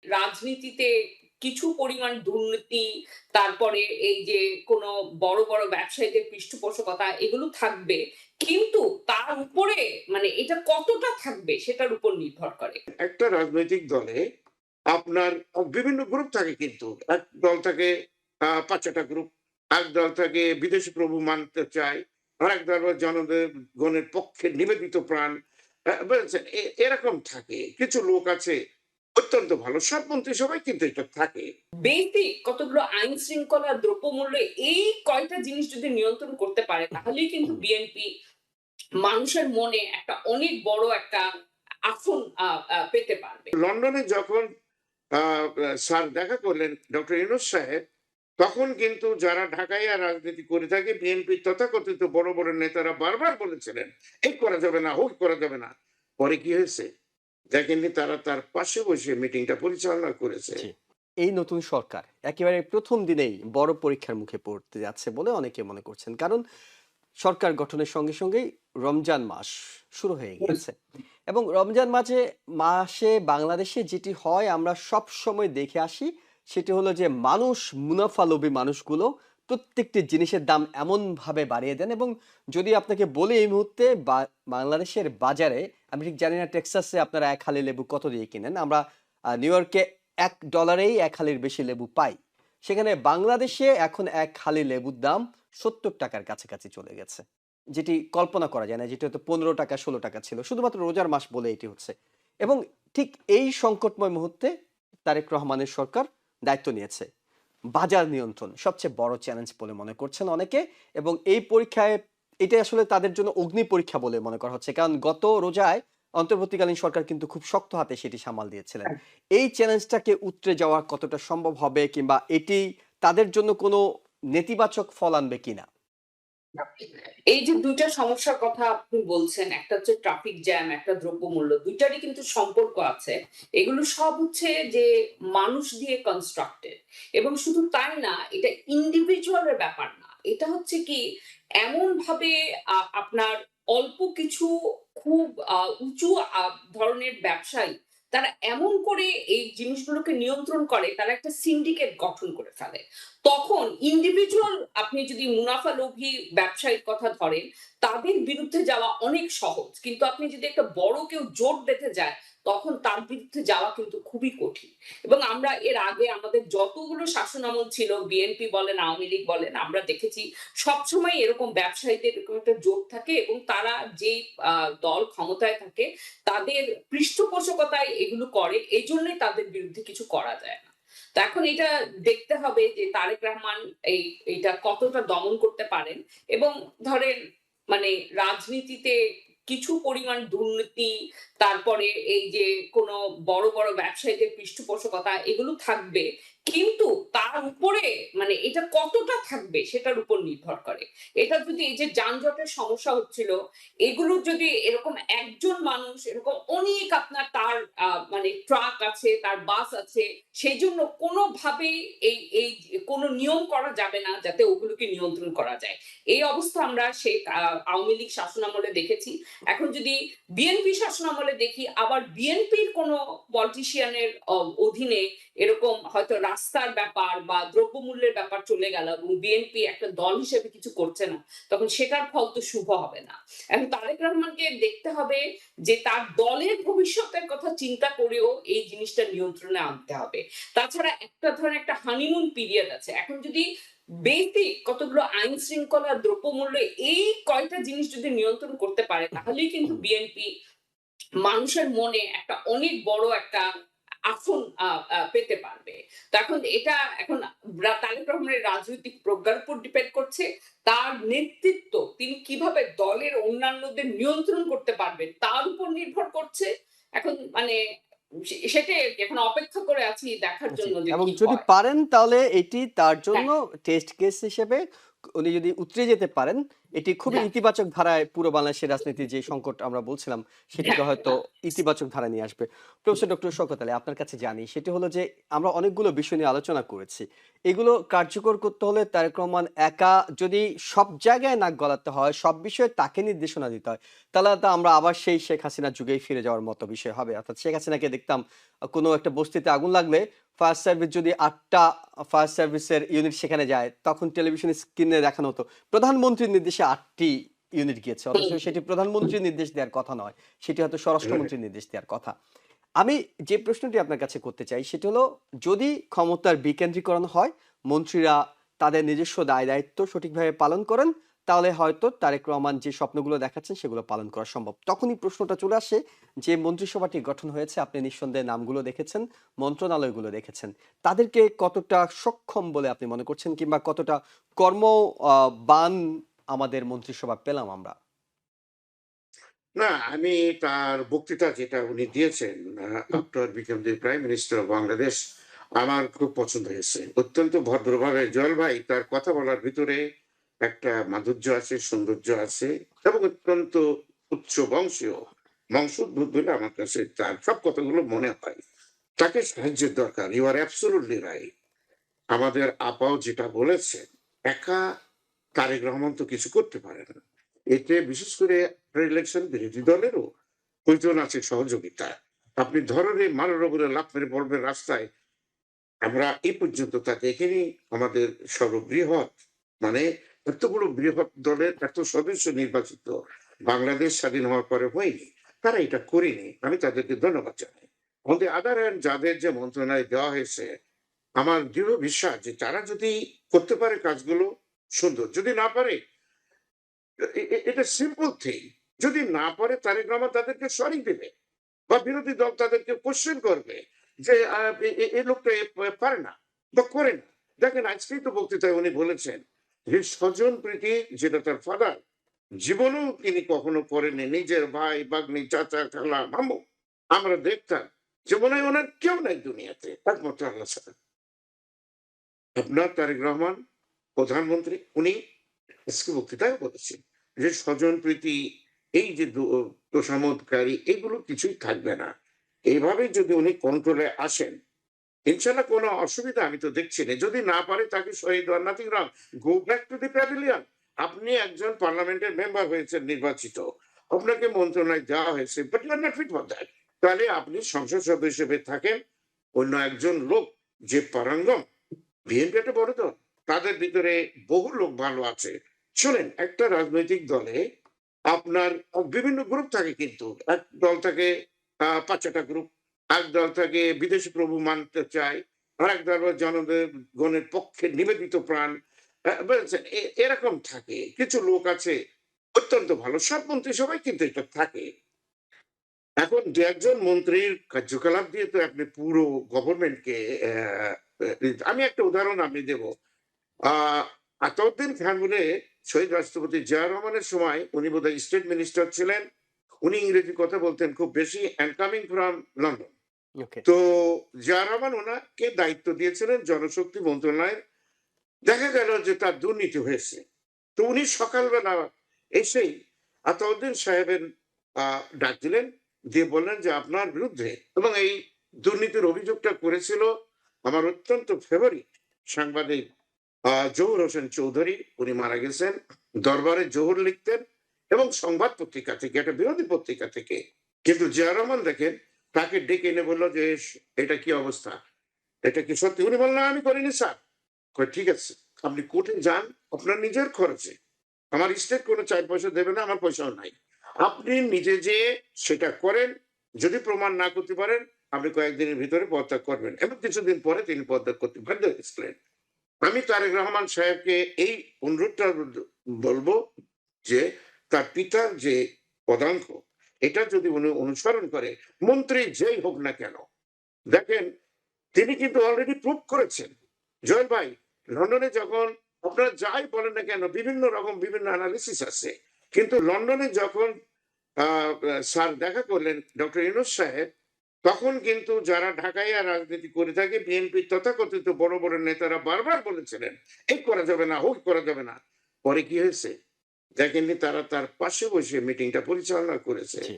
রাজনীতিতে কিছু পরিমাণ দুর্নীতি, তারপরে এই যে কোনো বড়, বড় ব্যবসায়ীদের পৃষ্ঠপোষকতা এগুলো থাকবে। কিন্তু তার উপরে এটা কতটা থাকবে সেটার উপর নির্ভর করে। একটা রাজনৈতিক দলে আপনার বিভিন্ন গ্রুপ থাকে কিন্তু। এক দল থাকে ৫-৬ টা গ্রুপ। এক দল থাকে বিদেশি প্রভু মানতে চায়। আরেক দল আবার জনগণের পক্ষে নিবেদিত প্রাণ। বুঝেছেন? এরকম থাকে। কিছু লোক আছে অত্যন্ত ভালো। সব মন্ত্রিসভায় কিন্তু এটা থাকে। বেসিক কতগুলো আইন শৃঙ্খলা, দ্রব্যমূল্য এই কয়টা জিনিস যদি নিয়ন্ত্রণ করতে পারে তাহলেই কিন্তু হুম, বিএনপি মানুষের মনে একটা অনেক বড় একটা আসন আ আ পেতে পারবে। লন্ডনে যখন আ আ স্যার দেখা করলেন ডক্টর ইউনূস সাহেব, তখন কিন্তু যারা ঢাকাইয়া রাজনীতি করে থাকে বিএনপির তথাকথিত বড়, বড় নেতারা বারবার বলেছিলেন, এই করা যাবে না, ওই করা যাবে না। পরে কি হয়েছে? দেখেননি তারা তার পাশে বসে মিটিংটা পরিচালনা করেছে। জি। এই নতুন সরকার একেবারে ১ম দিনেই বড় পরীক্ষার মুখে পড়তে যাচ্ছে বলে অনেকে মনে করছেন। কারণ সরকার গঠনের সঙ্গে সঙ্গেই রমজান মাস শুরু হয়ে গিয়েছে। এবং রমজান মাসে বাংলাদেশে যেটি হয় আমরা সবসময় দেখে আসি সেটি হলো যে মানুষ মুনাফালোভী মানুষগুলো প্রত্যেকটি জিনিসের দাম এমনভাবে বাড়িয়ে দেন এবং যদি আপনাকে বলি এই মুহূর্তে বাংলাদেশের বাজারে আমি ঠিক জানি না টেক্সাসে আপনারা এক হালি লেবু কত দিয়ে কিনেন। আমরা নিউ ইয়র্কে $1 এক হালির বেশি লেবু পাই। সেখানে বাংলাদেশে এখন এক হালি লেবুর দাম ৳৭০ কাছাকাছি চলে গেছে। যেটি কল্পনা করা যায় না। যেটি হয়তো ৳15 ৳16 ছিল। শুধুমাত্র রোজার মাস বলে এটি হচ্ছে। এবং ঠিক এই সংকটময় মুহূর্তে তারেক রহমানের সরকার দায়িত্ব নিয়েছে। বাজার নিয়ন্ত্রণ সবচেয়ে বড় চ্যালেঞ্জ বলে মনে করছেন অনেকে এবং এই পরীক্ষায় এটাই আসলে তাদের জন্য অগ্নি পরীক্ষা বলে মনে করা হচ্ছে। কারণ গত রোজায় অন্তর্বর্তীকালীন সরকার কিন্তু খুব শক্ত হাতে সেটি সামাল দিয়েছিলেন। এই চ্যালেঞ্জটাকে উতরে যাওয়া কতটা সম্ভব হবে কিংবা এটি তাদের জন্য কোনো নেতিবাচক ফল আনবে কিনা? এই যে ২ টা সমস্যার কথা আপনি বলছেন, একটা হচ্ছে ট্রাফিক জ্যাম, একটা দ্রব্যমূল্য। ২ টারই কিন্তু সম্পর্ক আছে। এগুলো সব হচ্ছে যে মানুষ দিয়ে কনস্ট্রাক্টেড এবং শুধু তাই না, এটা ইন্ডিভিজুয়াল এর ব্যাপার না। এটা হচ্ছে কি এমনভাবে আপনার অল্প কিছু খুব উঁচু ধরনের ব্যবসায়ী তারা এমন করে এই জিনিসগুলোকে নিয়ন্ত্রণ করে, তারা একটা সিন্ডিকেট গঠন করে ফেলে। তখন ইন্ডিভিজুয়াল আপনি যদি মুনাফালোভী ব্যবসায়ীর কথা ধরেন, তাদের বিরুদ্ধে যাওয়া অনেক সহজ। কিন্তু আপনি যদি একটা বড় কেউ জোট বেঁধে যায়, তখন তার বিরুদ্ধে যাওয়া কিন্তু খুবই কঠিন। এবং আমরা এর আগে আমাদের যতগুলো শাসনামল ছিল, বিএনপি বলেন, আওয়ামী লীগ বলেন, আমরা দেখেছি সবসময় এরকম ব্যবসায়ীদের এরকম একটা জোট থাকে এবং তারা যেই দল ক্ষমতায় থাকে, তাদের পৃষ্ঠপোষকতায় এগুলো করে। এজন্যই তাদের বিরুদ্ধে কিছু করা যায় না। তো এখন এটা দেখতে হবে যে তারেক রহমান এইটা কতটা দমন করতে পারেন এবং ধরেন মানে রাজনীতিতে কিছু পরিমাণ দুর্নীতি, তারপরে এই যে কোনো বড়, বড় ব্যবসায়ীদের পৃষ্ঠপোষকতা এগুলো থাকবে। কিন্তু তার উপরে এটা কতটা থাকবে সেটার উপর নির্ভর করে। এটা যদি এই যে যানজটের সমস্যা হচ্ছিল, এগুলো যদি এরকম একজন মানুষ এরকম অনেক আপনার তার ট্রাক আছে, তার বাস আছে, সেজন্য কোনোভাবেই এই কোনো নিয়ম করা যাবে না যাতে ওগুলোকে নিয়ন্ত্রণ করা যায়। এই অবস্থা আমরা সেই আওয়ামী লীগ শাসনামলে দেখেছি। এখন যদি বিএনপি শাসনামলে দেখি, আবার বিএনপির কোনো পলিটিশিয়ানের অধীনে এরকম হয়তো রাস্তার ব্যাপার বা দ্রব্যমূল্যের ব্যাপার চলে গেল এবং বিএনপি একটা দল হিসেবে কিছু করছে না, তখন সেটার ফল তো শুভ হবে না। এখন তারেক রহমানকে দেখতে হবে যে তার দলের ভবিষ্যতের কথা চিন্তা করেও এই জিনিসটা নিয়ন্ত্রণে আনতে হবে। তাছাড়া একটা ধরেন একটা হানিমুন পিরিয়ড আছে। এখন যদি বেসিক কতগুলো আইন শৃঙ্খলা, দ্রব্যমূল্য এই কয়টা জিনিস যদি নিয়ন্ত্রণ করতে পারে তাহলেই কিন্তু হুম। বিএনপি মানুষের মনে একটা অনেক বড় একটা আসন পেতে পারবে। তো এখন তারেক রহমানের রাজনৈতিক প্রজ্ঞার উপর ডিপেন্ড করছে। তার নেতৃত্ব তিনি কিভাবে দলের অন্যান্যদের নিয়ন্ত্রণ করতে পারবেন তার উপর নির্ভর করছে। এখন সেটাই আরকি। এখন অপেক্ষা করে আছি দেখার জি। জন্য যে এবং কি যদি হয়। পারেন তাহলে এটি তার হ্যাঁ। জন্য টেস্ট কেস হিসেবে উনি যদি উতরে যেতে পারেন, এটি খুবই হ্যাঁ, ইতিবাচক ধারায় পুরো বাংলাদেশের রাজনীতির যে সংকট আমরা বলছিলাম, সেটিকে হ্যাঁ, হয়তো ইতিবাচক ধারায় নিয়ে আসবে। প্রফেসর ডক্টর শওকত আলী, আপনার কাছে জানি সেটি হলো যে আমরা অনেকগুলো বিষয় নিয়ে আলোচনা করেছি। এগুলো কার্যকর করতে হলে তারেক রহমান একা যদি সব জায়গায় নাক গলাতে হয়, সব বিষয়ে তাকে নির্দেশনা দিতে হয়, তাহলে তো আমরা আবার সেই শেখ হাসিনার যুগেই ফিরে যাওয়ার মতো বিষয় হবে। অর্থাৎ শেখ হাসিনাকে দেখতাম কোনো একটা বস্তিতে আগুন লাগলে ফায়ার সার্ভিস যদি ৮টা ফায়ার সার্ভিসের ইউনিট সেখানে যায়, তখন টেলিভিশন স্ক্রিনে দেখানো হতো প্রধানমন্ত্রীর নির্দেশে ৮টি ইউনিট গিয়েছে। অথচ হুম, সেটি প্রধানমন্ত্রীর নির্দেশ দেওয়ার কথা নয়। সেটি হয়তো স্বরাষ্ট্রমন্ত্রীর নির্দেশ দেওয়ার কথা। আমি যে প্রশ্নটি আপনার কাছে করতে চাই সেটি হলো, যদি ক্ষমতার বিকেন্দ্রীকরণ হয়, মন্ত্রীরা তাদের নিজস্ব দায়-দায়িত্ব সঠিকভাবে পালন করেন, তাহলে হয়তো তারেক রহমান যে স্বপ্নগুলো দেখাচ্ছেন সেগুলো পালন করা সম্ভব। তখনই প্রশ্নটা চলে আসে, যে মন্ত্রিসভাটি গঠন হয়েছে, আপনি নিঃসন্দেহে নামগুলো দেখেছেন, মন্ত্রণালয়গুলো দেখেছেন। তাদেরকে কতটা সক্ষম বলে আপনি মনে করছেন, কিংবা কতটা কর্ম বান আমাদের মন্ত্রিসভা পেলাম আমরা? না, আমি তার বক্তৃতা যেটা উনি দিয়েছেন hmm, after become the prime minister of Bangladesh, আমার খুব পছন্দ হয়েছে। অত্যন্ত ভদ্রভাবে জল ভাই তার কথা বলার ভিতরে একটা মাধুর্য আছে, সৌন্দর্য আছে এবং অত্যন্ত উচ্চ বংশীয় বংশোদ্ভূত বলে আমার কাছে তার সব কথাগুলো মনে হয়। তাকে সাহায্যের দরকার। You are absolutely right. আমাদের আপাও যেটা বলেছেন, একা তারেক রহমান তো কিছু করতে পারে না। এতে বিশেষ করে ইলেকশন বিরোধী দলেরও প্রয়োজন আছে সহযোগিতা। আপনি ধরেন এই মানরবরে লাফ মেরে পড়বেন রাস্তায়। আমরা এই পর্যন্ত তা দেখিনি। আমাদের সর্ববৃহৎ মানে এত বড় বৃহৎ দলের এত সদস্য নির্বাচিত বাংলাদেশ স্বাধীন হওয়ার পরে হয়নি। তারা এটা করেনি। আমি তাদেরকে ধন্যবাদ জানাই। অন দি আদার হ্যান্ড যাদের যে মন্ত্রণালয় দেওয়া হয়েছে, আমার দৃঢ় বিশ্বাস যে তারা যদি করতে পারে কাজগুলো সুন্দর। যদি না পারে এটা সিম্পল থিং। যদি না পারে তারেক রহমান তাদেরকে সরিয়ে দেবে বা বিরোধী দল তাদেরকে কোশ্চেন করবে যে এই লোকটা পারে না বা করে না। দেখেন আজকেই তো বক্তৃতায় উনি বলেছেন যে স্বজন প্রীতি যেটা তার ফাদার জীবনেও তিনি কখনো করেননি। নিজের ভাই, ভাগ্নি, চাচা, খালা, মামু আমরা দেখতাম যে মনে হয় ওনার কেউ নাই দুনিয়াতে একমাত্র আল্লাহ ছাড়া। আপনার তারেক রহমান প্রধানমন্ত্রী, উনি আজকে বক্তৃতায় বলেছেন যে স্বজনপ্রীতি, এই যে তোষামোদকারী এগুলো কিছুই থাকবে না। এইভাবে যদি উনি কন্ট্রোলে আসেন, ইনশাল্লাহ কোনো অসুবিধা আমি তো দেখছি না। যদি না পারে তাকে শহীদ হওয়ার nothing wrong, go back to the pavilion. আপনি একজন পার্লামেন্টের মেম্বার হয়েছেন নির্বাচিত, আপনাকে মন্ত্রণালয় দেওয়া হয়েছে, but you are not fit for that. তাহলে আপনি সংসদ সদস্য হিসেবে থাকেন, অন্য একজন লোক যে পারঙ্গম, বিএনপি একটা বড় দল, তাদের ভিতরে বহু লোক ভালো আছে। শোনেন, একটা রাজনৈতিক দলে আপনার বিভিন্ন গ্রুপ থাকে, কিন্তু এক দল থাকে ৫-৬টা গ্রুপ, এক দল থাকে বিদেশি প্রভু মানতে চায়, আরেক দল আবার জনগণের পক্ষে নিবেদিত প্রাণ। বুঝেছেন? এরকম থাকে। কিছু লোক আছে অত্যন্ত ভালো। সব মন্ত্রিসভায় কিন্তু এটা থাকে। এখন ২-১ জন মন্ত্রীর কার্যকলাপ দিয়ে তো আপনি পুরো গভর্নমেন্টকে আমি একটা উদাহরণ আমি দেব। আ আতাউদ্দিন খান বলে শহীদ রাষ্ট্রপতি জিয়াউর রহমানের সময় উনি বোধহয় স্টেট মিনিস্টার ছিলেন। উনি ইংরেজি কথা বলতেন খুব বেশি অ্যান্ড কামিং ফ্রম লন্ডন। ওকে। তো জিয়াউর রহমান উনাকে দায়িত্ব দিয়েছিলেন জনশক্তি মন্ত্রণালয়ের। দেখা গেল যে তার দুর্নীতি হয়েছে। তো উনি সকালবেলা এসেই আতাউদ্দিন সাহেবের ডাক দিলেন, দিয়ে বললেন যে আপনার বিরুদ্ধে, এবং এই দুর্নীতির অভিযোগটা করেছিল আমার অত্যন্ত ফেভারিট সাংবাদিক জহুর হোসেন চৌধুরী। উনি মারা গেছেন। দরবারে জহুর লিখতেন এবং সংবাদ পত্রিকা থেকে, একটা বিরোধী পত্রিকা থেকে। কিন্তু জিয়া রহমান দেখেন তাকে ডেকে এনে বলল যে এটা কি অবস্থা, এটা কি সত্যি? উনি বললেন আমি করিনি স্যার। কয় ঠিক আছে, আপনি কোর্টে যান আপনার নিজের খরচে। আমার স্টেট কোনো ৪ পয়সা দেবে না, আমার পয়সাও নাই। আপনি নিজে যেয়ে সেটা করেন। যদি প্রমাণ না করতে পারেন, আপনি কয়েকদিনের ভিতরে পদত্যাগ করবেন। এবং কিছুদিন পরে তিনি পদত্যাগ করতে বাধ্য হয়েছিলেন। আমি তারেক রহমান সাহেবকে এই অনুরোধটা বলবো যে তার পিতার যে পদাঙ্ক, এটা যদি উনি অনুসরণ করে, মন্ত্রী যেই হোক না কেন, দেখেন তিনি কিন্তু অলরেডি প্রুভ করেছেন। জয়েল ভাই, লন্ডনে যখন আপনারা যাই বলেন না কেন, বিভিন্ন রকম বিভিন্ন অ্যানালিসিস আছে। কিন্তু লন্ডনে যখন স্যার দেখা করলেন ডক্টর ইউনূস সাহেব, তখন কিন্তু যারা ঢাকাইয়া রাজনীতি করে থাকে বিএনপির তথাকথিত বড় বড় নেতারা বারবার বলেছিলেন এই করা যাবে না, ওই করা যাবে না। পরে কি হয়েছে? দেখেননি তারা তার পাশে বসে মিটিংটা পরিচালনা করেছে। জি।